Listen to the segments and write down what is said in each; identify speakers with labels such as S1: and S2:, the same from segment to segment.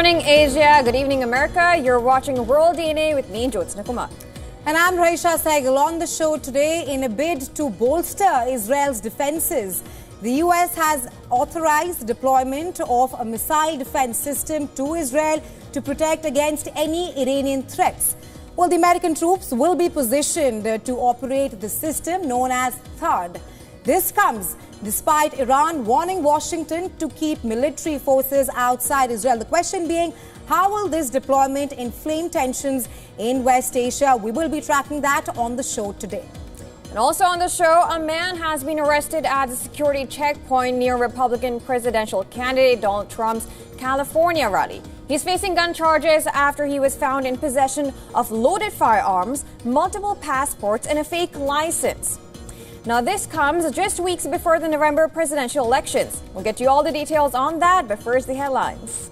S1: morning, Asia. Good evening, America. You're watching World DNA with me, Jyotsna Kumar.
S2: And I'm Raisha Sehgal. On the show today, in a bid to bolster Israel's defenses, the US has authorized deployment of a missile defense system to Israel to protect against any Iranian threats. Well, the American troops will be positioned to operate the system known as THAAD. This comes despite Iran warning Washington to keep military forces outside Israel. The question being, how will this deployment inflame tensions in West Asia? We will be tracking that on the show today.
S1: And also on the show, a man has been arrested at a security checkpoint near Republican presidential candidate Donald Trump's California rally. He's facing gun charges after he was found in possession of loaded firearms, multiple passports, and a fake license. Now, this comes just weeks before the November presidential elections. We'll get you all the details on that, but first the headlines.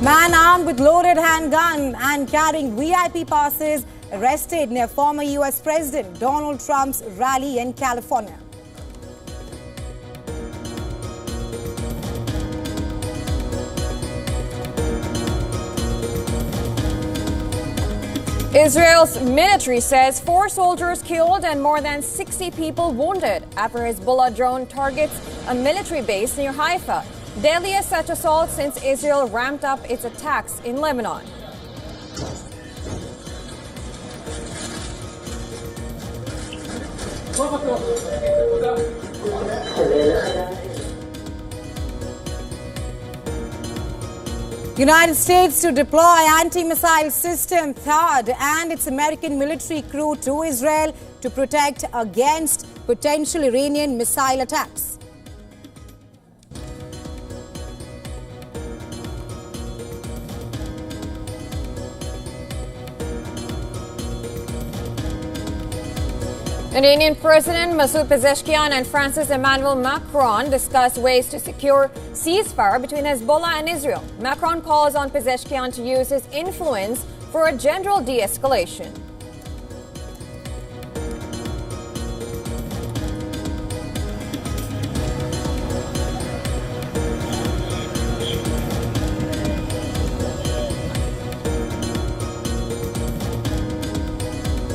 S2: Man armed with loaded handgun and carrying VIP passes arrested near former US President Donald Trump's rally in California.
S1: Israel's military says 4 soldiers killed and more than 60 people wounded after Hezbollah drone targets a military base near Haifa. Deadliest such assault since Israel ramped up its attacks in Lebanon.
S2: United States to deploy anti-missile system THAAD and its American military crew to Israel to protect against potential Iranian missile attacks.
S1: Iranian President Masoud Pezeshkian and France's Emmanuel Macron discuss ways to secure ceasefire between Hezbollah and Israel. Macron calls on Pezeshkian to use his influence for a general de-escalation.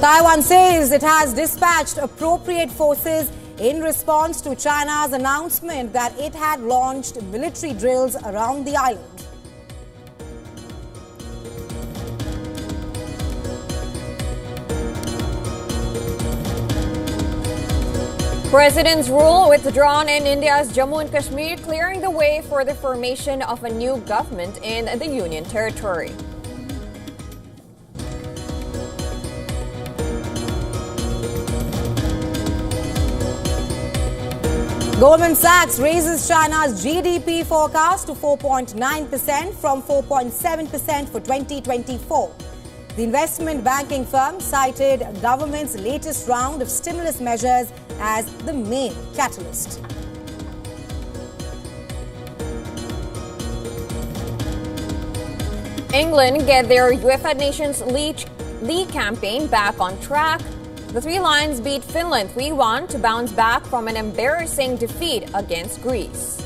S2: Taiwan says it has dispatched appropriate forces in response to China's announcement that it had launched military drills around the island.
S1: President's rule withdrawn in India's Jammu and Kashmir, clearing the way for the formation of a new government in the Union territory.
S2: Goldman Sachs raises China's GDP forecast to 4.9% from 4.7% for 2024. The investment banking firm cited government's latest round of stimulus measures as the main catalyst.
S1: England get their UEFA Nations League campaign back on track. The Three Lions beat Finland 3-1 to bounce back from an embarrassing defeat against Greece.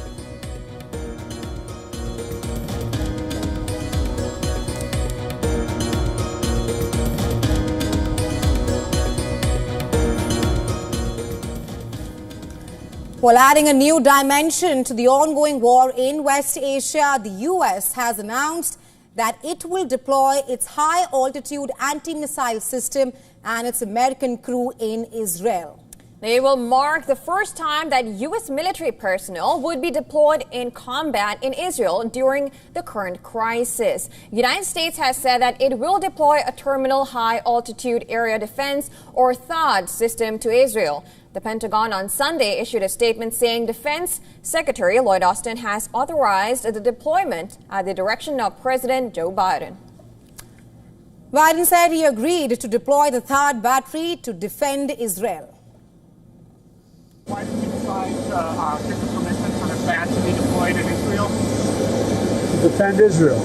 S2: While adding a new dimension to the ongoing war in West Asia, the US has announced that it will deploy its high-altitude anti-missile system and its American crew in Israel.
S1: They will mark the first time that U.S. military personnel would be deployed in combat in Israel during the current crisis. The United States has said that it will deploy a terminal high-altitude area defense or THAAD system to Israel. The Pentagon on Sunday issued a statement saying Defense Secretary Lloyd Austin has authorized the deployment at the direction of President Joe Biden.
S2: Biden said he agreed to deploy the THAAD battery to defend Israel.
S3: Why did you decide to give the permission for the THAAD to be deployed in Israel?
S4: To defend Israel.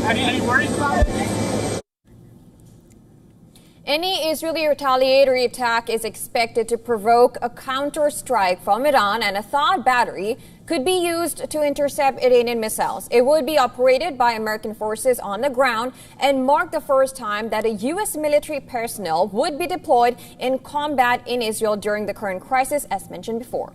S3: Any worries about it?
S1: Any Israeli retaliatory attack is expected to provoke a counter-strike from Iran, and a THAAD battery could be used to intercept Iranian missiles. It would be operated by American forces on the ground and mark the first time that a U.S. military personnel would be deployed in combat in Israel during the current crisis, as mentioned before.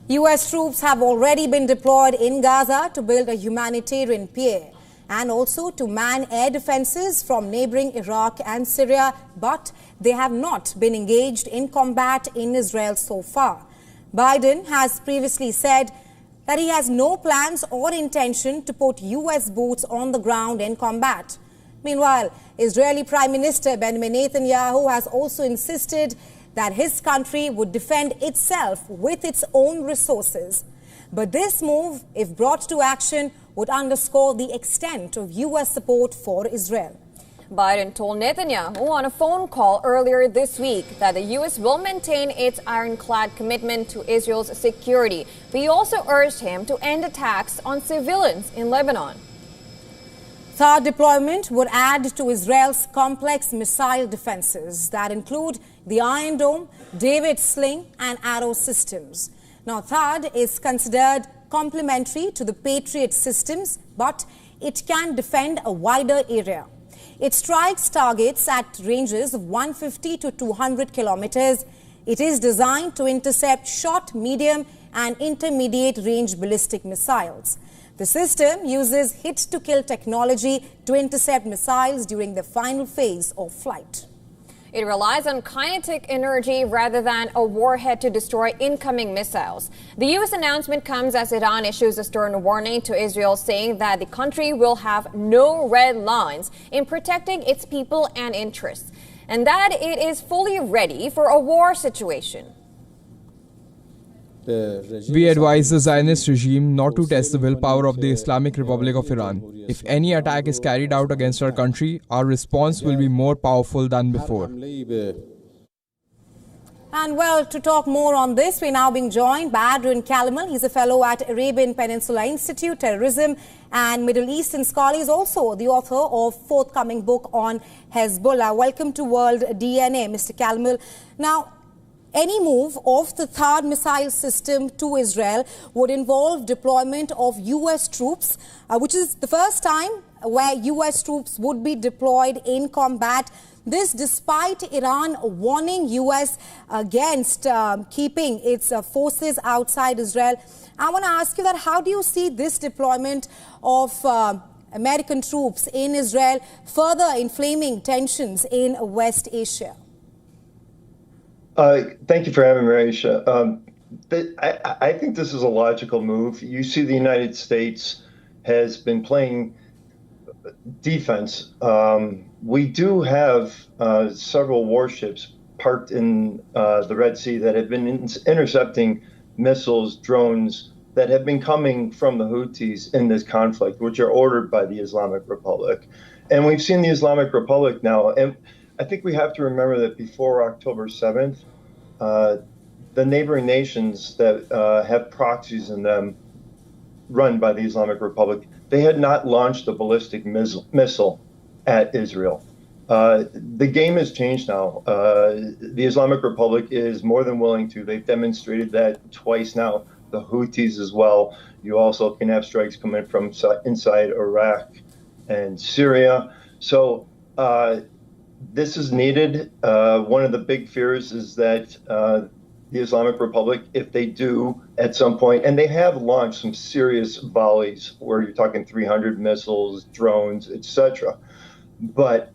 S2: U.S. troops have already been deployed in Gaza to build a humanitarian pier and also to man air defenses from neighboring Iraq and Syria, but they have not been engaged in combat in Israel so far. Biden has previously said that he has no plans or intention to put U.S. boots on the ground in combat. Meanwhile, Israeli Prime Minister Benjamin Netanyahu has also insisted that his country would defend itself with its own resources. But this move, if brought to action, would underscore the extent of U.S. support for Israel.
S1: Biden told Netanyahu on a phone call earlier this week that the U.S. will maintain its ironclad commitment to Israel's security. But he also urged him to end attacks on civilians in Lebanon.
S2: THAAD deployment would add to Israel's complex missile defenses that include the Iron Dome, David Sling and Arrow systems. Now, THAAD is considered complementary to the Patriot systems, but it can defend a wider area. It strikes targets at ranges of 150 to 200 kilometers. It is designed to intercept short, medium and intermediate range ballistic missiles. The system uses hit-to-kill technology to intercept missiles during the final phase of flight.
S1: It relies on kinetic energy rather than a warhead to destroy incoming missiles. The U.S. announcement comes as Iran issues a stern warning to Israel, saying that the country will have no red lines in protecting its people and interests, and that it is fully ready for a war situation.
S5: We advise the Zionist regime not to test the willpower of the Islamic Republic of Iran. If any attack is carried out against our country, our response will be more powerful than before.
S2: And well, to talk more on this, we're now being joined by Adan Calel. He's a fellow at Arabian Peninsula Institute, Terrorism and Middle Eastern Scholar. He's also the author of forthcoming book on Hezbollah. Welcome to World DNA, Mr. Calel. Now, any move of the THAAD missile system to Israel would involve deployment of U.S. troops, which is the first time where U.S. troops would be deployed in combat. This despite Iran warning U.S. against keeping its forces outside Israel. I want to ask you that how do you see this deployment of American troops in Israel further inflaming tensions in West Asia?
S6: Thank you for having me, Aisha. I think this is a logical move. You see the United States has been playing defense. We do have several warships parked in the Red Sea that have been intercepting missiles, drones that have been coming from the Houthis in this conflict, which are ordered by the Islamic Republic. And we've seen the Islamic Republic now. And I think we have to remember that before October 7th, the neighboring nations that have proxies in them run by the Islamic Republic, they had not launched a ballistic missile at Israel. The game has changed now. The Islamic Republic is more than willing to. They've demonstrated that twice now. The Houthis as well. You also can have strikes coming from inside Iraq and Syria. So this is needed. One of the big fears is that the Islamic Republic, if they do at some point, and they have launched some serious volleys where you're talking 300 missiles, drones, etc. But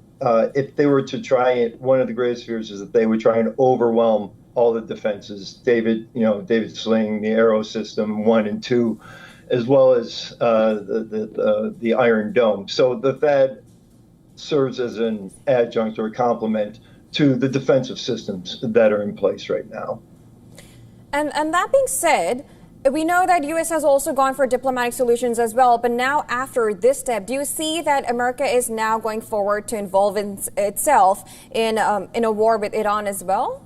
S6: if they were to try it, one of the greatest fears is that they would try and overwhelm all the defenses, David Sling, the Arrow system 1 and 2, as well as the Iron Dome. So the THAAD serves as an adjunct or a complement to the defensive systems that are in place right now.
S1: And that being said, we know that U.S. has also gone for diplomatic solutions as well. But now after this step, do you see that America is now going forward to involve itself in a war with Iran as well?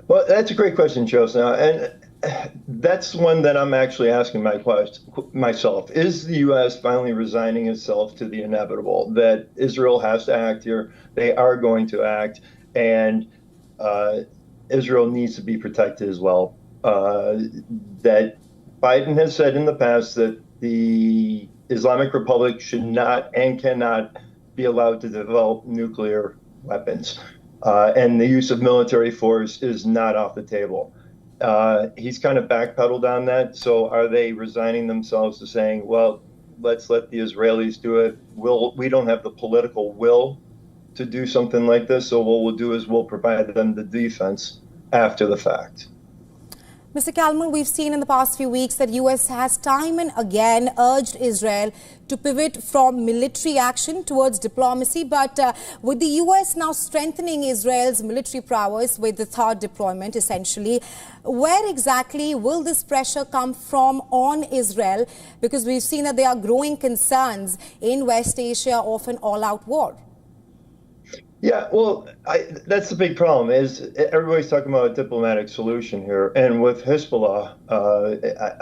S6: Well, that's a great question, Joseph. And that's one that I'm actually asking myself. Is the U.S. finally resigning itself to the inevitable that Israel has to act here? They are going to act, and Israel needs to be protected as well. That Biden has said in the past that the Islamic Republic should not and cannot be allowed to develop nuclear weapons. And the use of military force is not off the table. He's kind of backpedaled on that. So are they resigning themselves to saying, well, let's let the Israelis do it? We don't have the political will to do something like this. So what we'll do is we'll provide them the defense after the fact.
S2: Mr. Calel, we've seen in the past few weeks that U.S. has time and again urged Israel to pivot from military action towards diplomacy. But with the U.S. now strengthening Israel's military prowess with the third deployment, essentially, where exactly will this pressure come from on Israel? Because we've seen that there are growing concerns in West Asia of an all-out war.
S6: Yeah, well, that's the big problem is everybody's talking about a diplomatic solution here. And with Hezbollah,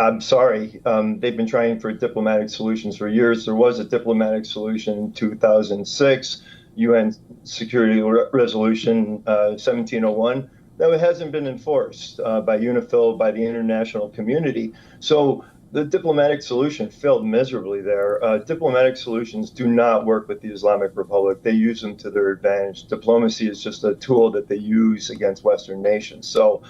S6: I'm sorry, they've been trying for diplomatic solutions for years. There was a diplomatic solution in 2006, UN Security Resolution 1701, that hasn't been enforced by UNIFIL, by the international community. So the diplomatic solution failed miserably there. Diplomatic solutions do not work with the Islamic Republic. They use them to their advantage. Diplomacy is just a tool that they use against Western nations. So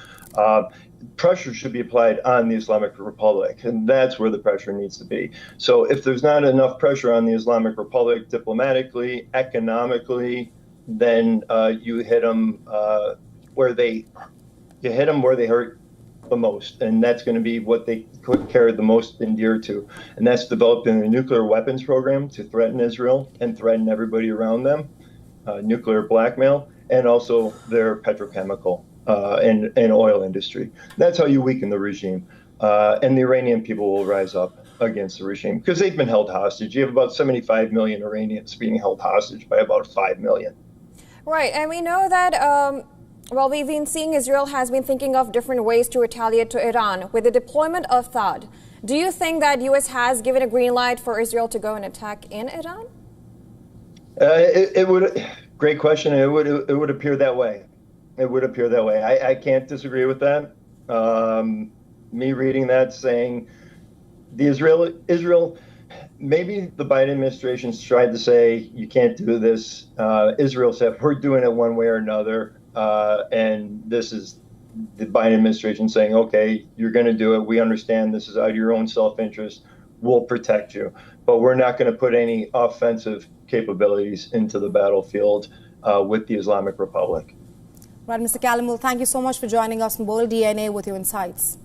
S6: pressure should be applied on the Islamic Republic, and that's where the pressure needs to be. So if there's not enough pressure on the Islamic Republic diplomatically, economically, then you hit them where they hurt the most, and that's going to be what they care the most and dear to, and that's developing a nuclear weapons program to threaten Israel and threaten everybody around them, nuclear blackmail, and also their petrochemical and oil industry. That's how you weaken the regime, and the Iranian people will rise up against the regime because they've been held hostage. You have about 75 million Iranians being held hostage by about 5 million.
S1: Right, and we know that well, we've been seeing Israel has been thinking of different ways to retaliate to Iran with the deployment of THAAD. Do you think that U.S. has given a green light for Israel to go and attack in Iran?
S6: It would. Great question. It would appear that way. It would appear that way. I can't disagree with that. Me reading that saying the Israel. Maybe the Biden administration tried to say you can't do this. Israel said we're doing it one way or another. And this is the Biden administration saying, okay, you're going to do it. We understand this is out of your own self-interest. We'll protect you. But we're not going to put any offensive capabilities into the battlefield with the Islamic Republic.
S2: Right, Mr. Calel, thank you so much for joining us on World DNA with your insights.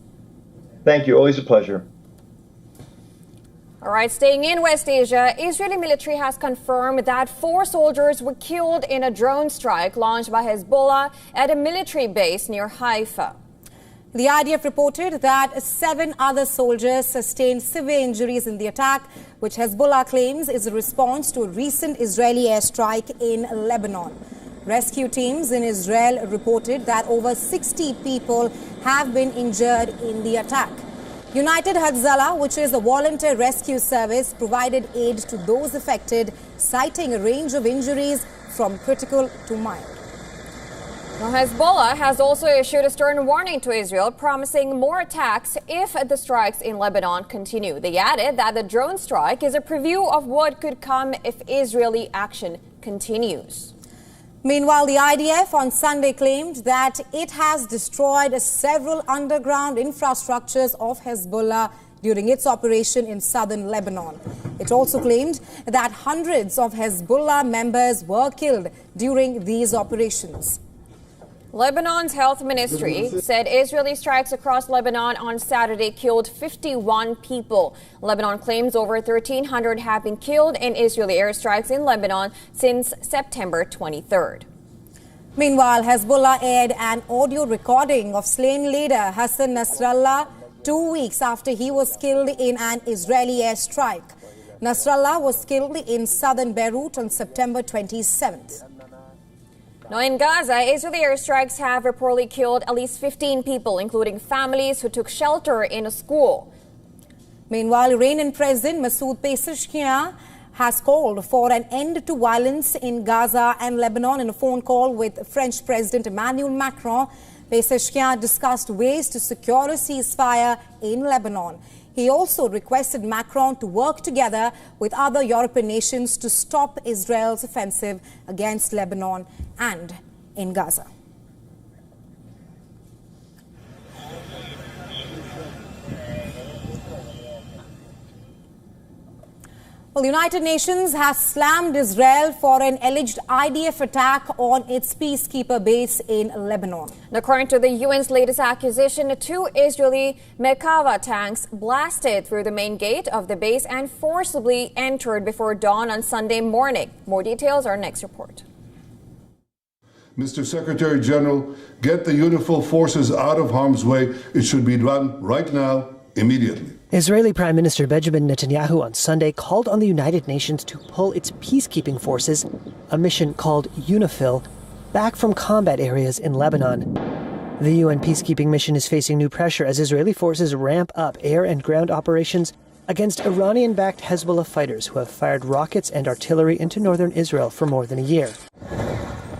S6: Thank you. Always a pleasure.
S1: All right, staying in West Asia, Israeli military has confirmed that 4 soldiers were killed in a drone strike launched by Hezbollah at a military base near Haifa.
S2: The IDF reported that 7 other soldiers sustained severe injuries in the attack, which Hezbollah claims is a response to a recent Israeli airstrike in Lebanon. Rescue teams in Israel reported that over 60 people have been injured in the attack. United Hezbollah, which is a volunteer rescue service, provided aid to those affected, citing a range of injuries from critical to mild.
S1: Now, Hezbollah has also issued a stern warning to Israel, promising more attacks if the strikes in Lebanon continue. They added that the drone strike is a preview of what could come if Israeli action continues.
S2: Meanwhile, the IDF on Sunday claimed that it has destroyed several underground infrastructures of Hezbollah during its operation in southern Lebanon. It also claimed that hundreds of Hezbollah members were killed during these operations.
S1: Lebanon's health ministry said Israeli strikes across Lebanon on Saturday killed 51 people. Lebanon claims over 1,300 have been killed in Israeli airstrikes in Lebanon since September 23rd.
S2: Meanwhile, Hezbollah aired an audio recording of slain leader Hassan Nasrallah 2 weeks after he was killed in an Israeli airstrike. Nasrallah was killed in southern Beirut on September 27th.
S1: Now in Gaza, Israeli airstrikes have reportedly killed at least 15 people, including families who took shelter in a school.
S2: Meanwhile, Iranian President Masoud Pezeshkian has called for an end to violence in Gaza and Lebanon in a phone call with French President Emmanuel Macron. Pezeshkian discussed ways to secure a ceasefire in Lebanon. He also requested Macron to work together with other European nations to stop Israel's offensive against Lebanon and in Gaza. Well, the United Nations has slammed Israel for an alleged IDF attack on its peacekeeper base in Lebanon.
S1: According to the UN's latest accusation, 2 Israeli Merkava tanks blasted through the main gate of the base and forcibly entered before dawn on Sunday morning. More details are next report.
S7: Mr. Secretary General, get the UNIFIL forces out of harm's way. It should be done right now, immediately.
S8: Israeli Prime Minister Benjamin Netanyahu on Sunday called on the United Nations to pull its peacekeeping forces, a mission called UNIFIL, back from combat areas in Lebanon. The UN peacekeeping mission is facing new pressure as Israeli forces ramp up air and ground operations against Iranian-backed Hezbollah fighters who have fired rockets and artillery into northern Israel for more than a year.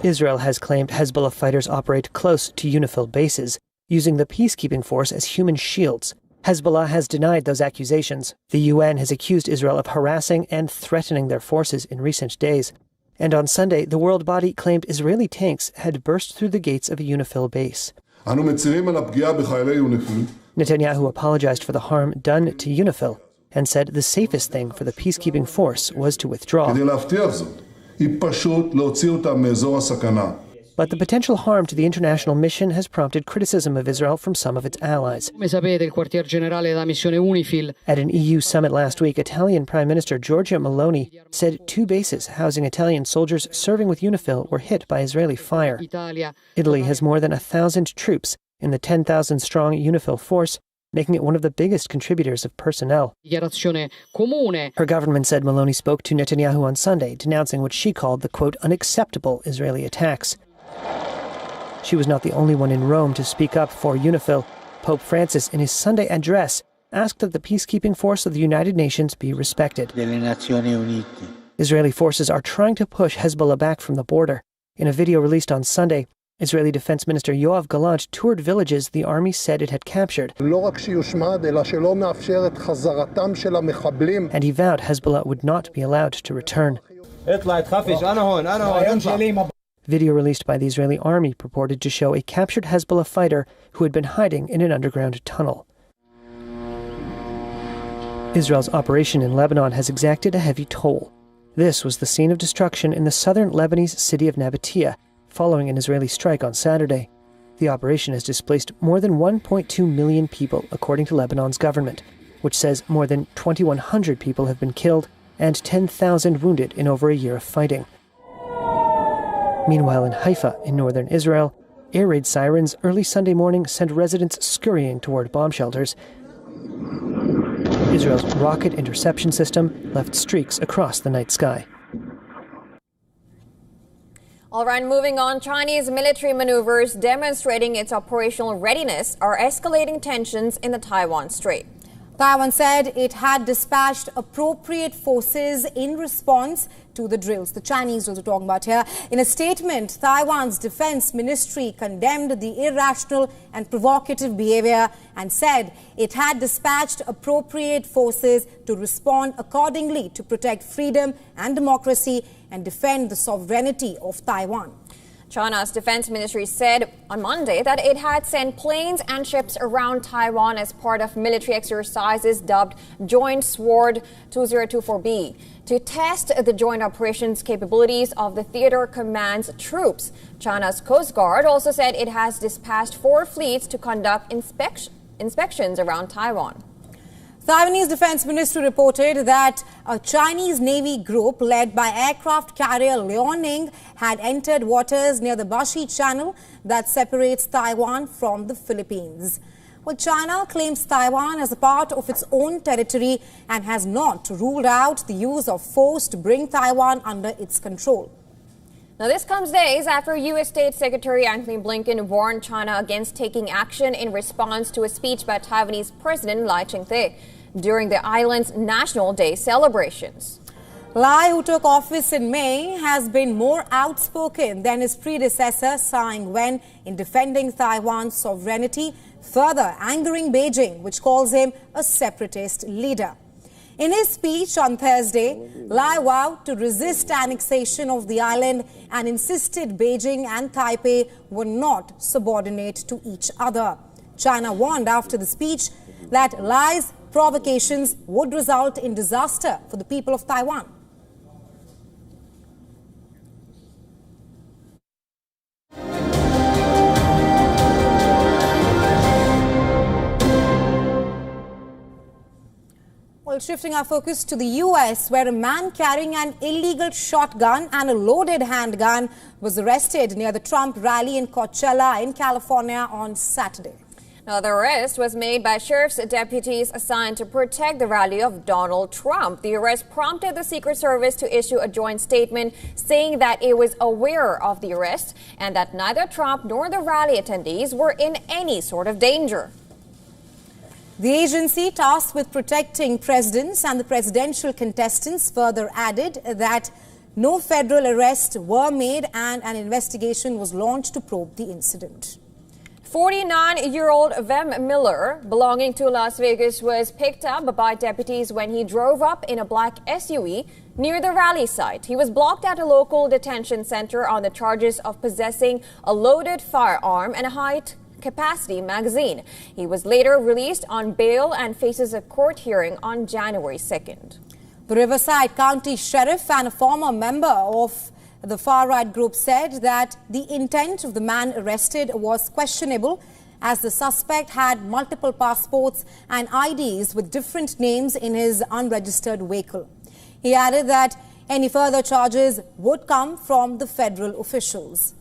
S8: Israel has claimed Hezbollah fighters operate close to UNIFIL bases, using the peacekeeping force as human shields. Hezbollah has denied those accusations. The UN has accused Israel of harassing and threatening their forces in recent days. And on Sunday, the world body claimed Israeli tanks had burst through the gates of a UNIFIL base. Netanyahu apologized for the harm done to UNIFIL and said the safest thing for the peacekeeping force was to withdraw. But the potential harm to the international mission has prompted criticism of Israel from some of its allies. At an EU summit last week, Italian Prime Minister Giorgia Meloni said 2 bases housing Italian soldiers serving with UNIFIL were hit by Israeli fire. Italy has more than 1,000 troops in the 10,000-strong UNIFIL force, making it one of the biggest contributors of personnel. Her government said Meloni spoke to Netanyahu on Sunday, denouncing what she called the, quote, unacceptable Israeli attacks. She was not the only one in Rome to speak up for UNIFIL. Pope Francis, in his Sunday address, asked that the peacekeeping force of the United Nations be respected. Israeli forces are trying to push Hezbollah back from the border. In a video released on Sunday, Israeli Defense Minister Yoav Gallant toured villages the army said it had captured. And he vowed Hezbollah would not be allowed to return. Video released by the Israeli army purported to show a captured Hezbollah fighter who had been hiding in an underground tunnel. Israel's operation in Lebanon has exacted a heavy toll. This was the scene of destruction in the southern Lebanese city of Nabatea, following an Israeli strike on Saturday. The operation has displaced more than 1.2 million people, according to Lebanon's government, which says more than 2,100 people have been killed and 10,000 wounded in over a year of fighting. Meanwhile, in Haifa, in northern Israel, air raid sirens early Sunday morning sent residents scurrying toward bomb shelters. Israel's rocket interception system left streaks across the night sky.
S1: All right, moving on. Chinese military maneuvers demonstrating its operational readiness are escalating tensions in the Taiwan Strait.
S2: Taiwan said it had dispatched appropriate forces in response to the drills. The Chinese was talking about here. In a statement, Taiwan's defense ministry condemned the irrational and provocative behavior and said it had dispatched appropriate forces to respond accordingly to protect freedom and democracy and defend the sovereignty of Taiwan.
S1: China's defense ministry said on Monday that it had sent planes and ships around Taiwan as part of military exercises dubbed Joint Sword 2024B to test the joint operations capabilities of the Theater Command's troops. China's Coast Guard also said it has dispatched 4 fleets to conduct inspections around Taiwan.
S2: Taiwanese Defense Ministry reported that a Chinese Navy group led by aircraft carrier Liaoning had entered waters near the Bashi Channel that separates Taiwan from the Philippines. Well, China claims Taiwan as a part of its own territory and has not ruled out the use of force to bring Taiwan under its control.
S1: Now, this comes days after U.S. State Secretary Antony Blinken warned China against taking action in response to a speech by Taiwanese President Lai Ching-te during the island's National Day celebrations.
S2: Lai, who took office in May, has been more outspoken than his predecessor, Tsai Ing-wen, in defending Taiwan's sovereignty, further angering Beijing, which calls him a separatist leader. In his speech on Thursday, Lai vowed to resist annexation of the island and insisted Beijing and Taipei were not subordinate to each other. China warned after the speech that Lai's provocations would result in disaster for the people of Taiwan. Well, shifting our focus to the U.S., where a man carrying an illegal shotgun and a loaded handgun was arrested near the Trump rally in Coachella in California on Saturday.
S1: Now, the arrest was made by sheriff's deputies assigned to protect the rally of Donald Trump. The arrest prompted the Secret Service to issue a joint statement saying that it was aware of the arrest and that neither Trump nor the rally attendees were in any sort of danger.
S2: The agency tasked with protecting presidents and the presidential contestants further added that no federal arrests were made and an investigation was launched to probe the incident.
S1: 49-year-old Vem Miller, belonging to Las Vegas, was picked up by deputies when he drove up in a black SUV near the rally site. He was blocked at a local detention center on the charges of possessing a loaded firearm and a high-capacity magazine. He was later released on bail and faces a court hearing on January 2nd.
S2: The Riverside County Sheriff and a former member of the far-right group said that the intent of the man arrested was questionable as the suspect had multiple passports and IDs with different names in his unregistered vehicle. He added that any further charges would come from the federal officials.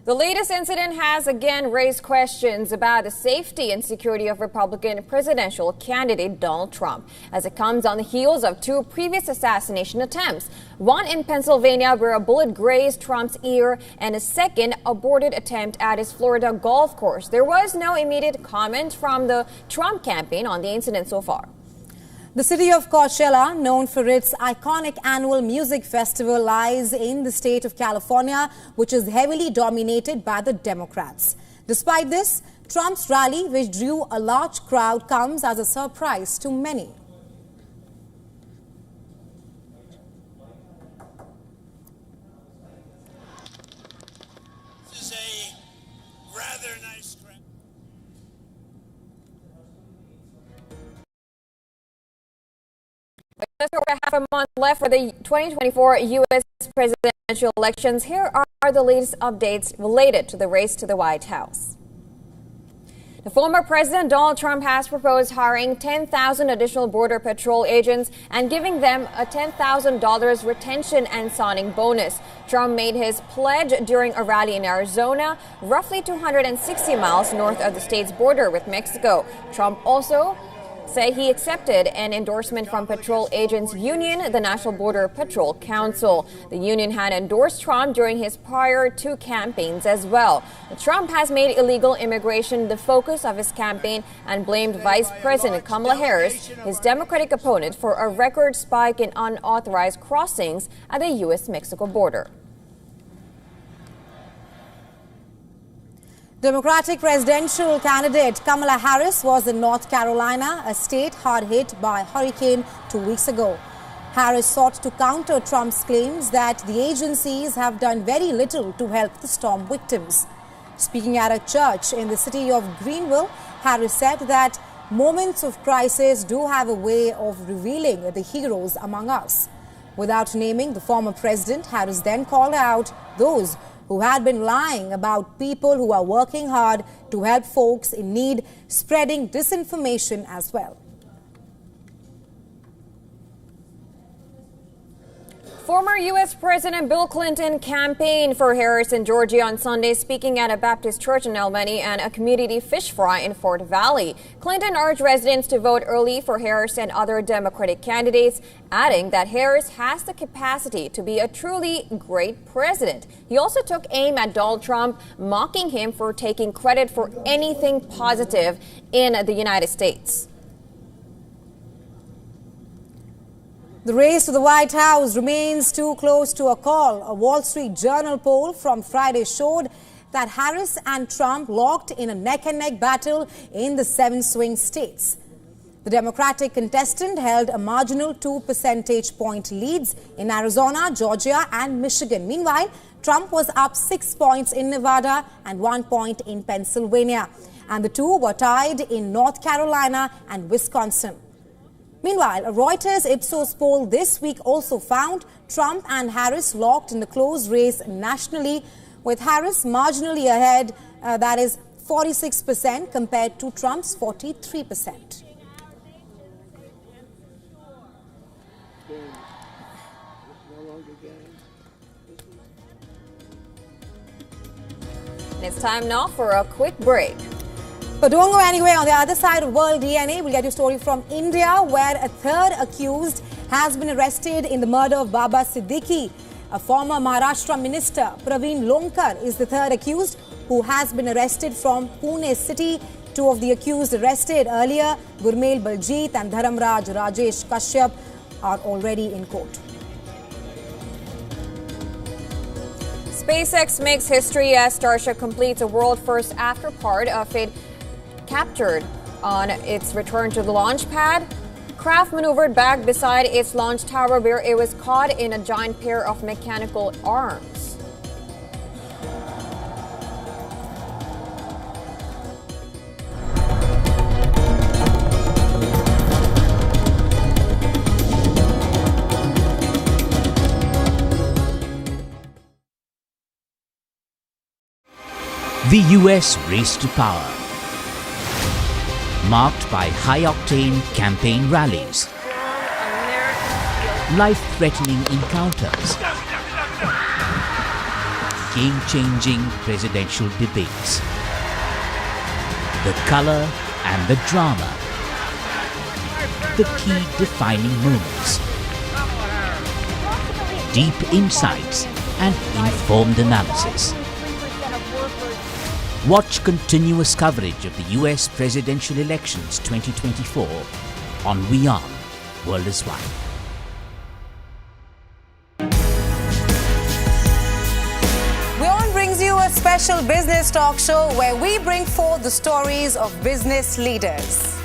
S1: The latest incident has again raised questions about the safety and security of Republican presidential candidate Donald Trump, as it comes on the heels of two previous assassination attempts, one in Pennsylvania where a bullet grazed Trump's ear and a second aborted attempt at his Florida golf course. There was no immediate comment from the Trump campaign on the incident so far.
S2: The city of Coachella, known for its iconic annual music festival, lies in the state of California, which is heavily dominated by the Democrats. Despite this, Trump's rally, which drew a large crowd, comes as a surprise to many.
S9: This is a rather nice crowd.
S1: Just over half a month left for the 2024 U.S. presidential elections. Here are the latest updates related to the race to the White House. The former President Donald Trump has proposed hiring 10,000 additional Border Patrol agents and giving them a $10,000 retention and signing bonus. Trump made his pledge during a rally in Arizona, roughly 260 miles north of the state's border with Mexico. Trump also said he accepted an endorsement from Patrol Agents Union, the National Border Patrol Council. The union had endorsed Trump during his prior two campaigns as well. Trump has made illegal immigration the focus of his campaign and blamed Vice President Kamala Harris, his Democratic opponent, for a record spike in unauthorized crossings at the U.S.-Mexico border.
S2: Democratic presidential candidate Kamala Harris was in North Carolina, a state hard hit by a hurricane 2 weeks ago. Harris sought to counter Trump's claims that the agencies have done very little to help the storm victims. Speaking at a church in the city of Greenville, Harris said that moments of crisis do have a way of revealing the heroes among us. Without naming the former president, Harris then called out those who had been lying about people who are working hard to help folks in need, spreading disinformation as well.
S1: Former U.S. President Bill Clinton campaigned for Harris in Georgia on Sunday, speaking at a Baptist church in Albany and a community fish fry in Fort Valley. Clinton urged residents to vote early for Harris and other Democratic candidates, adding that Harris has the capacity to be a truly great president. He also took aim at Donald Trump, mocking him for taking credit for anything positive in the United States.
S2: The race to the White House remains too close to a call. A Wall Street Journal poll from Friday showed that Harris and Trump locked in a neck-and-neck battle in the 7 swing states. The Democratic contestant held a marginal 2 percentage point leads in Arizona, Georgia and Michigan. Meanwhile, Trump was up 6 points in Nevada and 1 point in Pennsylvania. And the two were tied in North Carolina and Wisconsin. Meanwhile, a Reuters Ipsos poll this week also found Trump and Harris locked in the close race nationally, with Harris marginally ahead, that is 46% compared to Trump's 43%.
S1: It's time now for a quick break.
S2: But don't go anywhere. On the other side of World DNA, we'll get you a story from India, where a third accused has been arrested in the murder of Baba Siddiqui. A former Maharashtra minister, Praveen Lonkar, is the third accused who has been arrested from Pune city. Two of the accused arrested earlier, Gurmail Baljit and Dharamraj Rajesh Kashyap, are already in court.
S1: SpaceX makes history as Starship completes a world-first afterpart of it captured on its return to the launch pad. Craft maneuvered back beside its launch tower where it was caught in a giant pair of mechanical arms.
S10: The US race to power, marked by high-octane campaign rallies, life-threatening encounters, game-changing presidential debates, the color and the drama, the key defining moments, deep insights and informed analysis. Watch continuous coverage of the US presidential elections 2024 on WION World is One.
S2: WION brings you a special business talk show where we bring forth the stories of business leaders.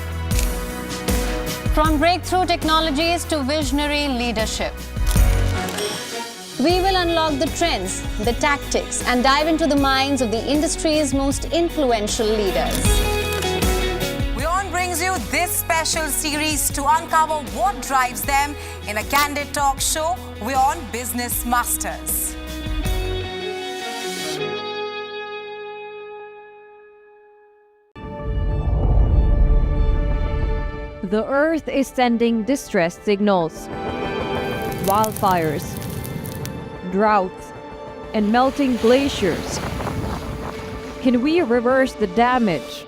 S11: From breakthrough technologies to visionary leadership, we will unlock the trends, the tactics, and dive into the minds of the industry's most influential leaders.
S2: WION brings you this special series to uncover what drives them in a candid talk show, WION Business Masters.
S12: The Earth is sending distress signals. Wildfires, droughts, and melting glaciers. Can we reverse the damage?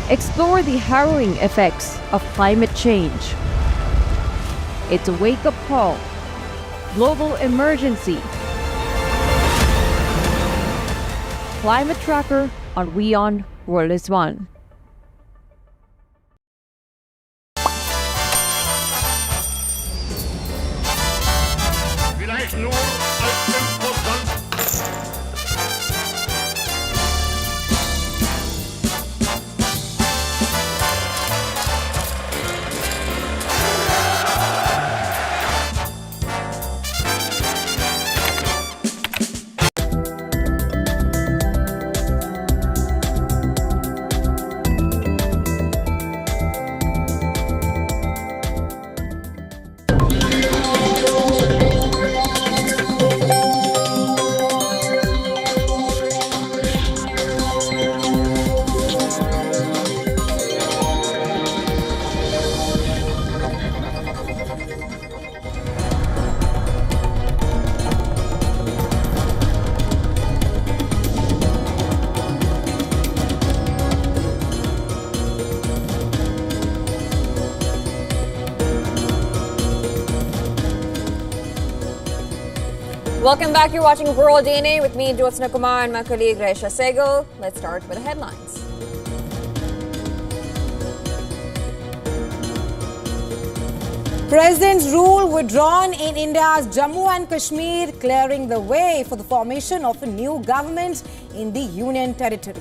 S12: Explore the harrowing effects of climate change. It's a wake-up call. Global emergency. Climate Tracker on WION World is One.
S1: Welcome back. You're watching World DNA with me, Jyotsna Kumar, and my colleague Resha Sehgal. Let's start with the headlines.
S2: President's rule withdrawn in India's Jammu and Kashmir, clearing the way for the formation of a new government in the Union Territory.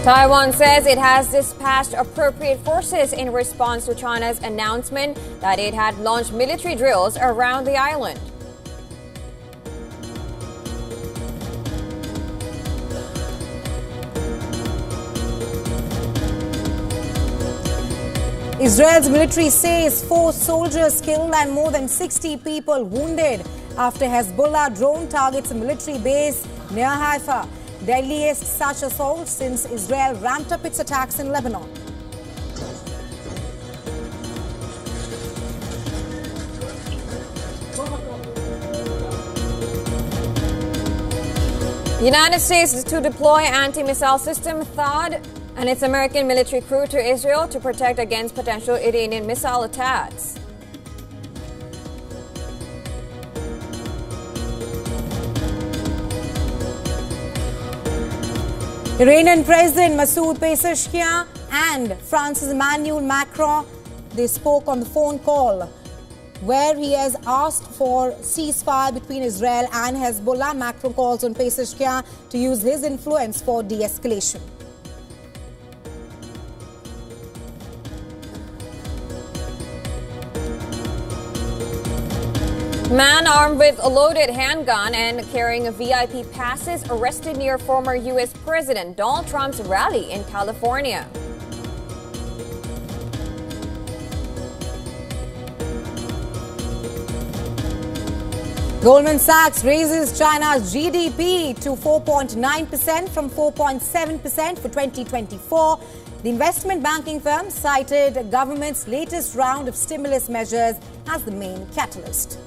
S1: Taiwan says it has dispatched appropriate forces in response to China's announcement that it had launched military drills around the island.
S2: Israel's military says 4 soldiers killed and more than 60 people wounded after Hezbollah drone targets a military base near Haifa. Deadliest such assault since Israel ramped up its attacks in Lebanon.
S1: United States is to deploy anti-missile system THAAD and its American military crew to Israel to protect against potential Iranian missile attacks.
S2: Iranian President Masoud Pezeshkian and France's Emmanuel Macron, they spoke on the phone call where he has asked for ceasefire between Israel and Hezbollah. Macron calls on Pezeshkian to use his influence for de-escalation.
S1: Man armed with a loaded handgun and carrying VIP passes arrested near former U.S. President Donald Trump's rally in California.
S2: Goldman Sachs raises China's GDP to 4.9% from 4.7% for 2024. The investment banking firm cited the government's latest round of stimulus measures as the main catalyst.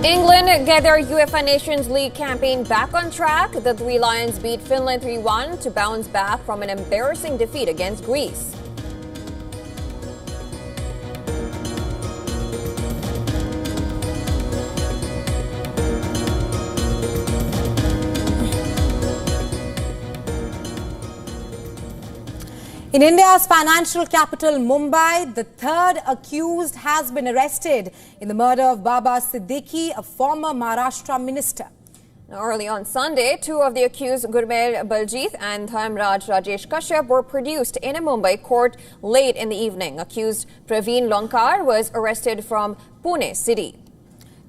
S1: England get their UEFA Nations League campaign back on track. The Three Lions beat Finland 3-1 to bounce back from an embarrassing defeat against Greece.
S2: In India's financial capital, Mumbai, the third accused has been arrested in the murder of Baba Siddiqui, a former Maharashtra minister.
S1: Now, early on Sunday, 2 of the accused, Gurmel Baljit and Dhamraj Rajesh Kashyap, were produced in a Mumbai court late in the evening. Accused Praveen Lonkar was arrested from Pune city.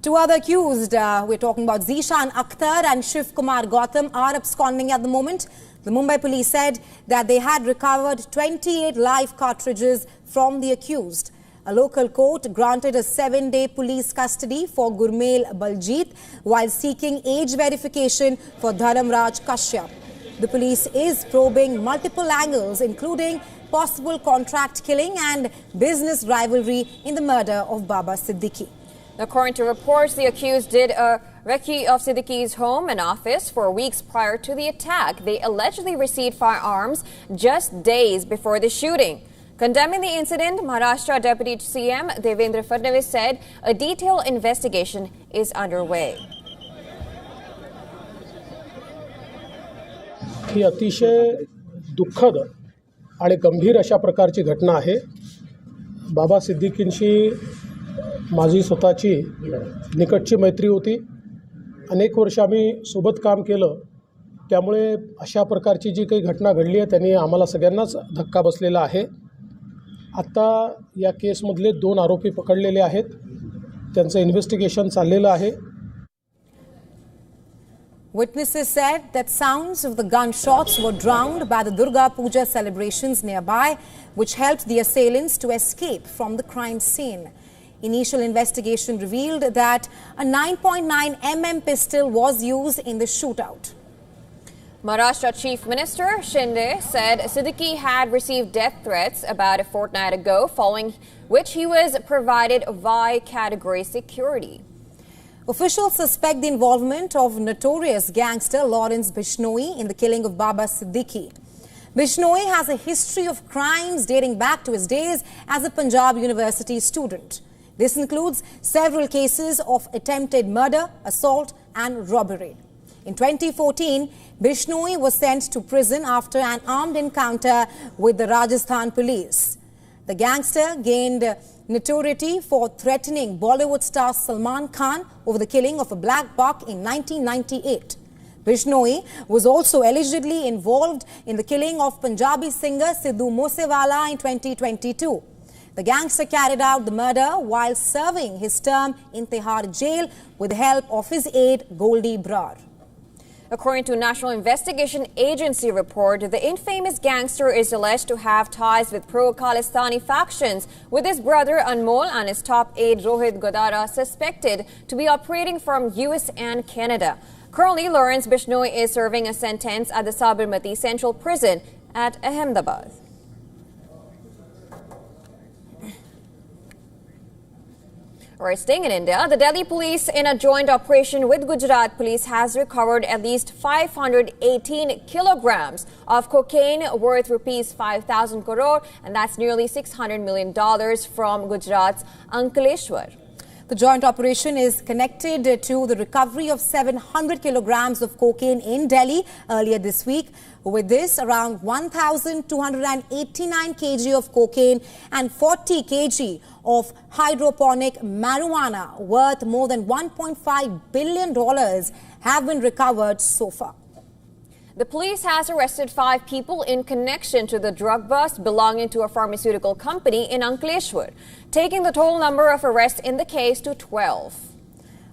S2: 2 other accused, we're talking about Zishan Akhtar and Shiv Kumar Gautam, are absconding at the moment. The Mumbai police said that they had recovered 28 live cartridges from the accused. A local court granted a 7-day police custody for Gurmel Baljit while seeking age verification for Dharamraj Kashyap. The police is probing multiple angles, including possible contract killing and business rivalry in the murder of Baba Siddiqui.
S1: According to reports, the accused did a recce of Siddiqui's home and office for weeks prior to the attack. They allegedly received firearms just days before the shooting. Condemning the incident, Maharashtra Deputy CM Devendra Fadnavis said a detailed investigation is underway.
S13: ही अतिशय दुःखद आणि गंभीर अशा प्रकारची घटना आहे. बाबा सिद्दीकींशी माझी स्वतःची निकटची मैत्री होती. अनेक वर्ष आम्ही सोबत काम केलं. त्यामुळे अशा प्रकारची जी काही घटना घडली आहे त्यांनी आम्हाला सगळ्यांनाच धक्का बसलेला आहे. आता या केसमधले 2 आरोपी पकडलेले आहेत. त्यांचं इन्व्हेस्टिगेशन चाललेलं आहे.
S2: Witnesses said that sounds of the gunshots were drowned by the Durga Puja celebrations nearby, which helped the assailants to escape from the crime scene. Initial investigation revealed that a 9.9 mm pistol was used in the shootout.
S1: Maharashtra Chief Minister Shinde said Siddiqui had received death threats about a fortnight ago, following which he was provided Y category security.
S2: Officials suspect the involvement of notorious gangster Lawrence Bishnoi in the killing of Baba Siddiqui. Bishnoi has a history of crimes dating back to his days as a Punjab University student. This includes several cases of attempted murder, assault and robbery. In 2014, Bishnoi was sent to prison after an armed encounter with the Rajasthan police. The gangster gained notoriety for threatening Bollywood star Salman Khan over the killing of a black buck in 1998. Bishnoi was also allegedly involved in the killing of Punjabi singer Sidhu Moosewala in 2022. The gangster carried out the murder while serving his term in Tihar jail with the help of his aide Goldie Brar.
S1: According to National Investigation Agency report, the infamous gangster is alleged to have ties with pro-Khalistani factions, with his brother Anmol and his top aide Rohit Godara suspected to be operating from US and Canada. Currently, Lawrence Bishnoi is serving a sentence at the Sabarmati Central Prison at Ahmedabad. Alright, staying in India, the Delhi police in a joint operation with Gujarat police has recovered at least 518 kilograms of cocaine worth rupees 5,000 crore, and that's nearly $600 million from Gujarat's Ankleshwar.
S2: The joint operation is connected to the recovery of 700 kilograms of cocaine in Delhi earlier this week. With this, around 1,289 kg of cocaine and 40 kg of hydroponic marijuana worth more than $1.5 billion have been recovered so far.
S1: The police has arrested 5 people in connection to the drug bust belonging to a pharmaceutical company in Ankleshwar, taking the total number of arrests in the case to 12.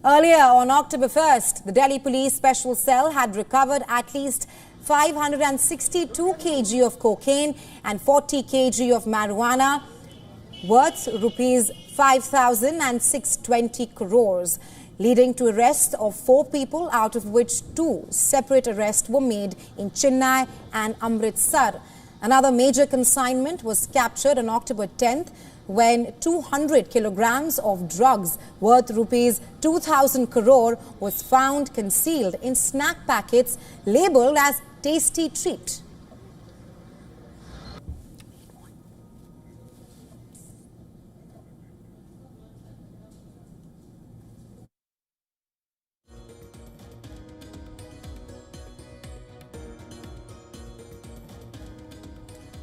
S2: Earlier on October 1st, the Delhi Police Special Cell had recovered at least 562 kg of cocaine and 40 kg of marijuana worth rupees 5,620 crores, leading to arrest of 4 people, out of which 2 separate arrests were made in Chennai and Amritsar. Another major consignment was captured on October 10th when 200 kilograms of drugs worth rupees 2,000 crore was found concealed in snack packets labelled as Tasty Treat.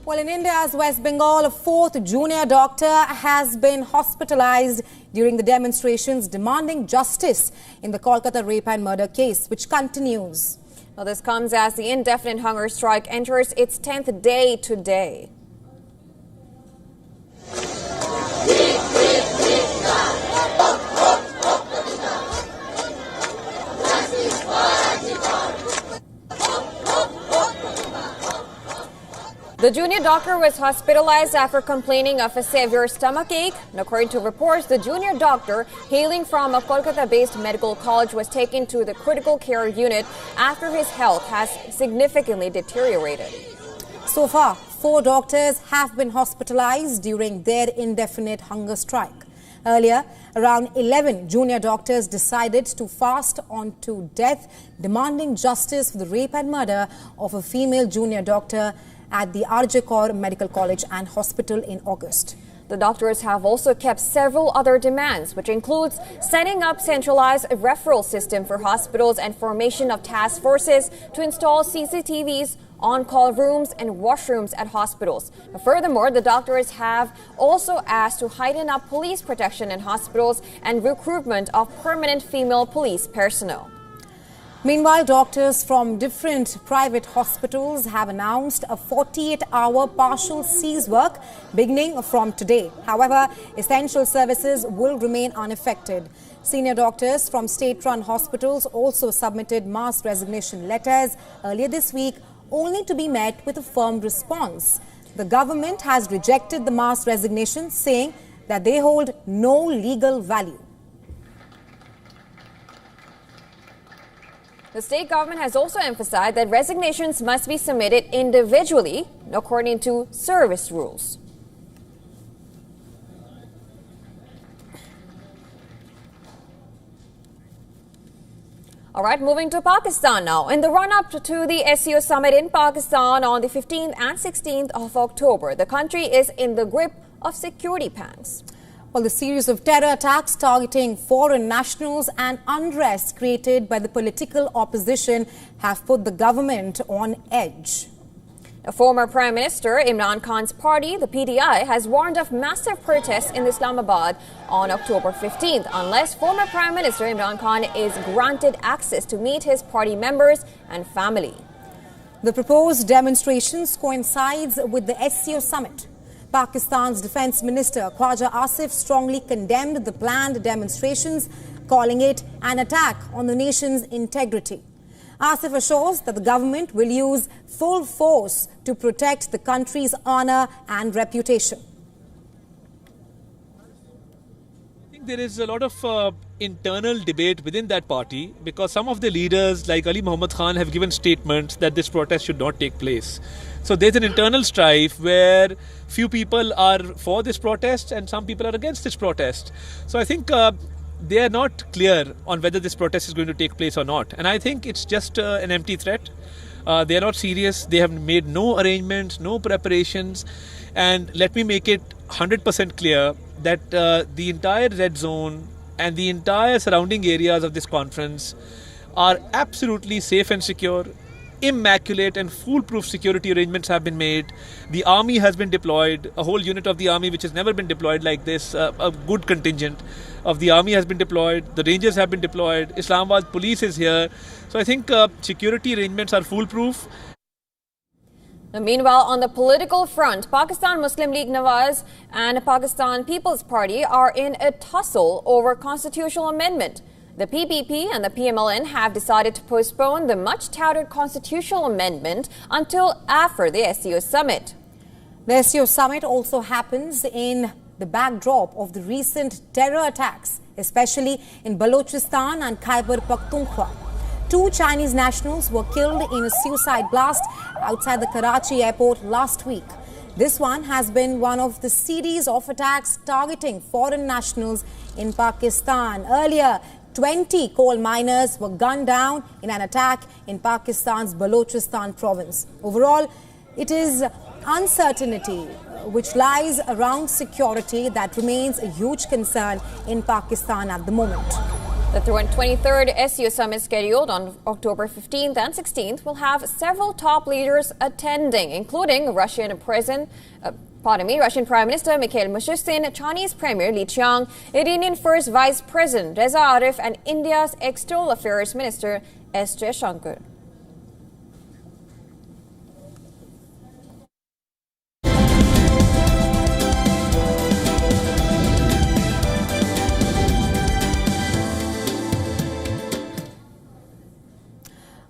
S2: Well, in India's West Bengal, a 4th junior doctor has been hospitalized during the demonstrations demanding justice in the Kolkata rape and murder case, which continues.
S1: Now, this comes as the indefinite hunger strike enters its 10th day today. The junior doctor was hospitalized after complaining of a severe stomachache. And according to reports, the junior doctor, hailing from a Kolkata-based medical college, was taken to the critical care unit after his health has significantly deteriorated.
S2: So far, 4 doctors have been hospitalized during their indefinite hunger strike. Earlier, around 11 junior doctors decided to fast on to death, demanding justice for the rape and murder of a female junior doctor at the RJ Kaur Medical College and Hospital in August.
S1: The doctors have also kept several other demands, which includes setting up centralized referral system for hospitals and formation of task forces to install CCTVs, on-call rooms and washrooms at hospitals. Furthermore, the doctors have also asked to heighten up police protection in hospitals and recruitment of permanent female police personnel.
S2: Meanwhile, doctors from different private hospitals have announced a 48-hour partial cease work beginning from today. However, essential services will remain unaffected. Senior doctors from state-run hospitals also submitted mass resignation letters earlier this week, only to be met with a firm response. The government has rejected the mass resignation, saying that they hold no legal value.
S1: The state government has also emphasized that resignations must be submitted individually, according to service rules. All right, moving to Pakistan now. In the run-up to the SEO Summit in Pakistan on the 15th and 16th of October, the country is in the grip of security panics.
S2: Well, the series of terror attacks targeting foreign nationals and unrest created by the political opposition have put the government on edge.
S1: A former Prime Minister Imran Khan's party, the PTI, has warned of massive protests in Islamabad on October 15th unless former Prime Minister Imran Khan is granted access to meet his party members and family.
S2: The proposed demonstrations coincides with the SEO Summit. Pakistan's Defence Minister Khwaja Asif strongly condemned the planned demonstrations, calling it an attack on the nation's integrity. Asif assures that the government will use full force to protect the country's honour and reputation.
S14: I think there is a lot of internal debate within that party because some of the leaders like Ali Muhammad Khan have given statements that this protest should not take place. So there's an internal strife where few people are for this protest and some people are against this protest. So I think they are not clear on whether this protest is going to take place or not. And I think it's just an empty threat. They are not serious. They have made no arrangements, no preparations. And let me make it 100% clear that the entire red zone and the entire surrounding areas of this conference are absolutely safe and secure. Immaculate and foolproof security arrangements have been made. The army has been deployed, a whole unit of the army which has never been deployed like this, a good contingent of the army has been deployed, the rangers have been deployed, Islamabad police is here. So I think security arrangements are foolproof.
S1: Now, meanwhile, on the political front, Pakistan Muslim League Nawaz and Pakistan People's Party are in a tussle over constitutional amendment. The PPP and the PMLN have decided to postpone the much-touted constitutional amendment until after the SEO Summit.
S2: The SEO Summit also happens in the backdrop of the recent terror attacks, especially in Balochistan and Khyber Pakhtunkhwa. 2 Chinese nationals were killed in a suicide blast outside the Karachi airport last week. This one has been one of the series of attacks targeting foreign nationals in Pakistan. Earlier, 20 coal miners were gunned down in an attack in Pakistan's Balochistan province. Overall, it is uncertainty which lies around security that remains a huge concern in Pakistan at the moment.
S1: The 23rd SEO Summit scheduled on October 15th and 16th will have several top leaders attending, including Russian Prime Minister Mikhail Mishustin, Chinese Premier Li Qiang, Iranian First Vice President Reza Arif, and India's External Affairs Minister S. Jaishankar.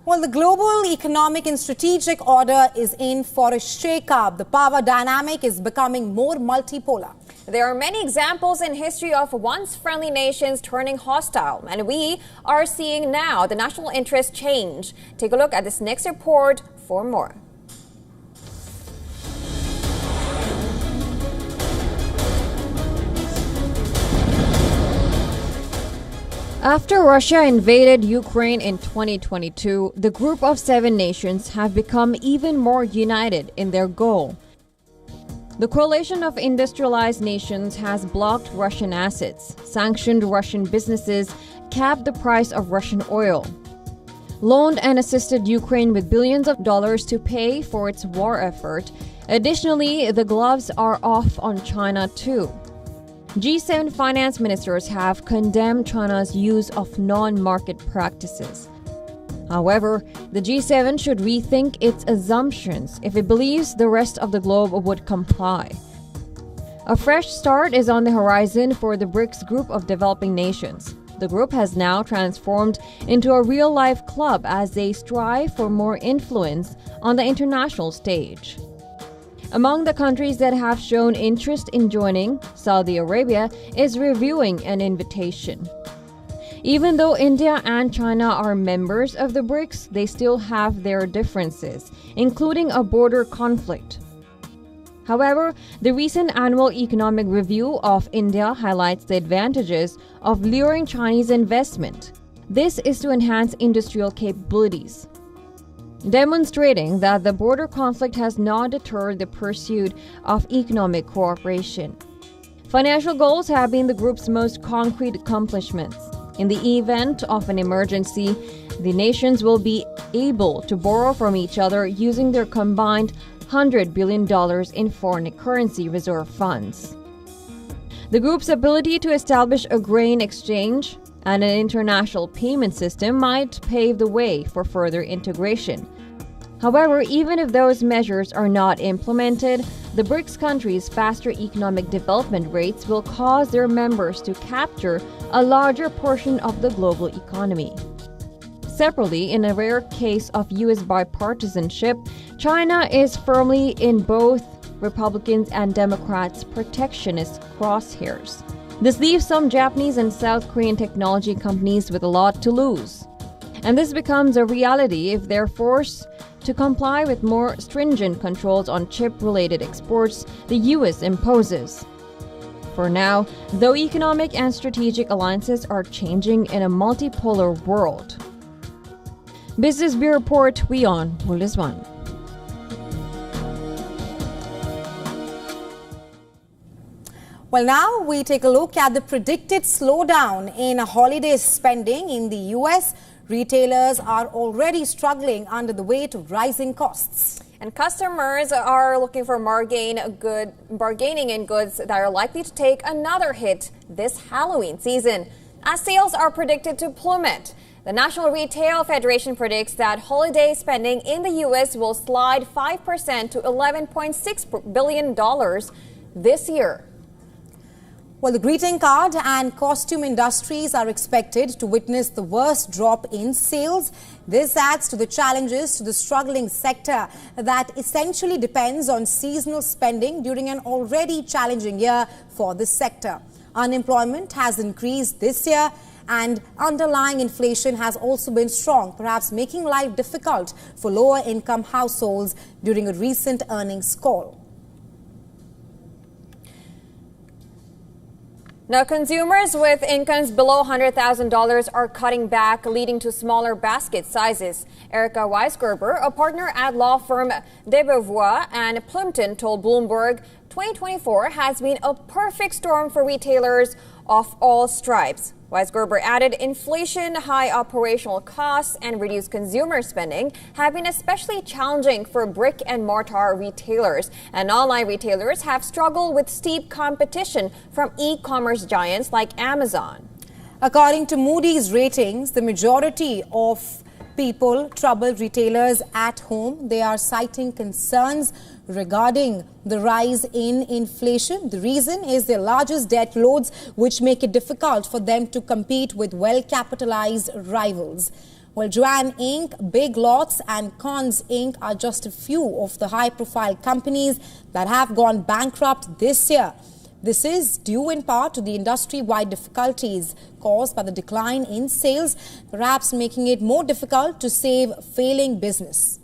S2: Well, the global economic and strategic order is in for a shake-up. The power dynamic is becoming more multipolar.
S1: There are many examples in history of once friendly nations turning hostile, and we are seeing now the national interest change. Take a look at this next report for more. After Russia invaded Ukraine in 2022, the group of 7 nations have become even more united in their goal. The coalition of industrialized nations has blocked Russian assets, sanctioned Russian businesses, capped the price of Russian oil, loaned and assisted Ukraine with billions of dollars to pay for its war effort. Additionally, the gloves are off on China too. G7 finance ministers have condemned China's use of non-market practices. However, the G7 should rethink its assumptions if it believes the rest of the globe would comply. A fresh start is on the horizon for the BRICS group of developing nations. The group has now transformed into a real-life club as they strive for more influence on the international stage. Among the countries that have shown interest in joining, Saudi Arabia is reviewing an invitation.
S12: Even though India and China are members of the BRICS, they still have their differences, including a border conflict. However, the recent annual economic review of India highlights the advantages of luring Chinese investment. This is to enhance industrial capabilities, demonstrating that the border conflict has not deterred the pursuit of economic cooperation. Financial goals have been the group's most concrete accomplishments. In the event of an emergency, the nations will be able to borrow from each other using their combined $100 billion in foreign currency reserve funds. The group's ability to establish a grain exchange and an international payment system might pave the way for further integration. However, even if those measures are not implemented, the BRICS countries' faster economic development rates will cause their members to capture a larger portion of the global economy. Separately, in a rare case of U.S. bipartisanship, China is firmly in both Republicans and Democrats' protectionist crosshairs. This leaves some Japanese and South Korean technology companies with a lot to lose. And this becomes a reality if they're forced to comply with more stringent controls on chip-related exports the U.S. imposes. For now, though economic and strategic alliances are changing in a multipolar world. Business Bureau Report, WION World is One.
S2: Well, now we take a look at the predicted slowdown in holiday spending in the U.S. Retailers are already struggling under the weight of rising costs.
S1: And customers are looking for bargaining in goods that are likely to take another hit this Halloween season, as sales are predicted to plummet. The National Retail Federation predicts that holiday spending in the U.S. will slide 5% to $11.6 billion this year.
S2: Well, the greeting card and costume industries are expected to witness the worst drop in sales. This adds to the challenges to the struggling sector that essentially depends on seasonal spending during an already challenging year for the sector. Unemployment has increased this year, and underlying inflation has also been strong, perhaps making life difficult for lower-income households during a recent earnings call.
S1: Now, consumers with incomes below $100,000 are cutting back, leading to smaller basket sizes. Erica Weisgerber, a partner at law firm Debevoise and Plimpton, told Bloomberg 2024 has been a perfect storm for retailers of all stripes. Weisgerber added inflation, high operational costs, and reduced consumer spending have been especially challenging for brick-and-mortar retailers, and online retailers have struggled with steep competition from e-commerce giants like Amazon.
S2: According to Moody's ratings, the majority of people troubled retailers at home. They are citing concerns regarding the rise in inflation. The reason is their largest debt loads, which make it difficult for them to compete with well-capitalized rivals. Well, Joanne Inc., Big Lots and Cons Inc. are just a few of the high-profile companies that have gone bankrupt this year. This is due in part to the industry-wide difficulties caused by the decline in sales, perhaps making it more difficult to save failing business.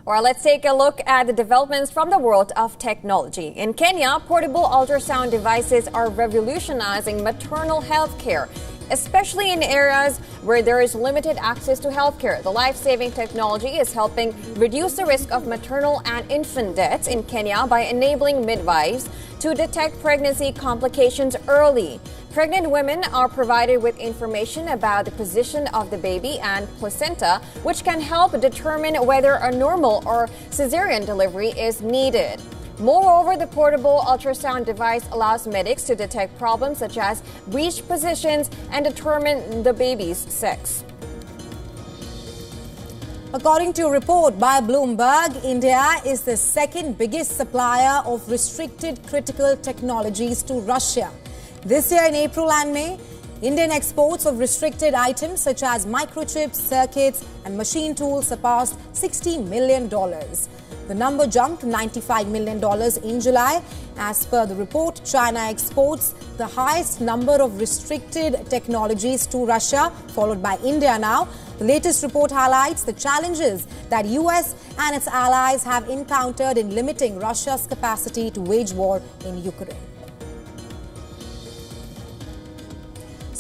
S1: Well, let's take a look at the developments from the world of technology. In Kenya, portable ultrasound devices are revolutionizing maternal health care, especially in areas where there is limited access to health care. The life-saving technology is helping reduce the risk of maternal and infant deaths in Kenya by enabling midwives to detect pregnancy complications early. Pregnant women are provided with information about the position of the baby and placenta, which can help determine whether a normal or cesarean delivery is needed. Moreover, the portable ultrasound device allows medics to detect problems such as breech positions and determine the baby's sex.
S2: According to a report by Bloomberg, India is the second biggest supplier of restricted critical technologies to Russia. This year in April and May, Indian exports of restricted items such as microchips, circuits and machine tools surpassed $60 million. The number jumped to $95 million in July. As per the report, China exports the highest number of restricted technologies to Russia, followed by India now. The latest report highlights the challenges that US and its allies have encountered in limiting Russia's capacity to wage war in Ukraine.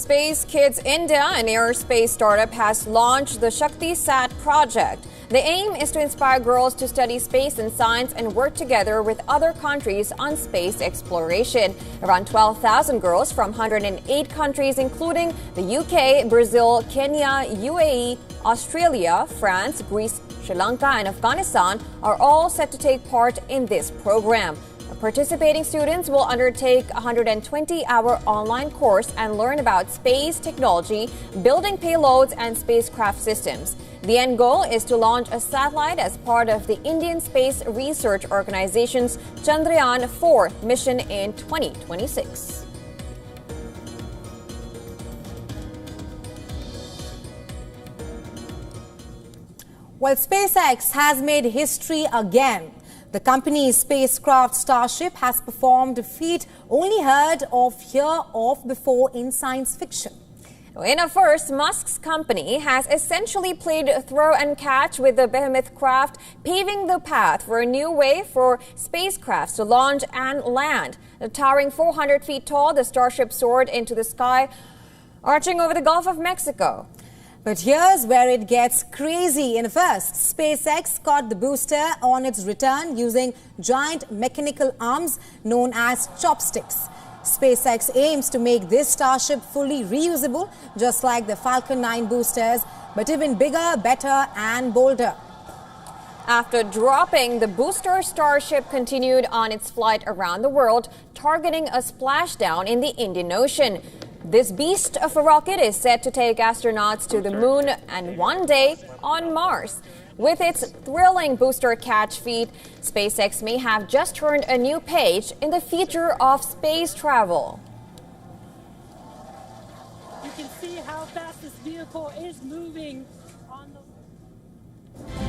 S1: Space Kids India, an aerospace startup, has launched the Shakti Sat project. The aim is to inspire girls to study space and science and work together with other countries on space exploration. Around 12,000 girls from 108 countries, including the UK, Brazil, Kenya, UAE, Australia, France, Greece, Sri Lanka, and Afghanistan, are all set to take part in this program. Participating students will undertake a 120-hour online course and learn about space technology, building payloads and spacecraft systems. The end goal is to launch a satellite as part of the Indian Space Research Organization's Chandrayaan-4 mission in 2026.
S2: Well, SpaceX has made history again. The company's spacecraft Starship has performed a feat only heard of before in science fiction.
S1: In a first, Musk's company has essentially played throw and catch with the behemoth craft, paving the path for a new way for spacecrafts to launch and land. The towering 400 feet tall, the Starship soared into the sky, arching over the Gulf of Mexico.
S2: But here's where it gets crazy. In a first, SpaceX caught the booster on its return using giant mechanical arms known as chopsticks. SpaceX aims to make this Starship fully reusable, just like the Falcon 9 boosters, but even bigger, better and bolder.
S1: After dropping, the booster Starship continued on its flight around the world, targeting a splashdown in the Indian Ocean. This beast of a rocket is set to take astronauts to the moon and one day on Mars. With its thrilling booster catch feat, SpaceX may have just turned a new page in the future of space travel.
S15: You can see how fast this vehicle is moving on the...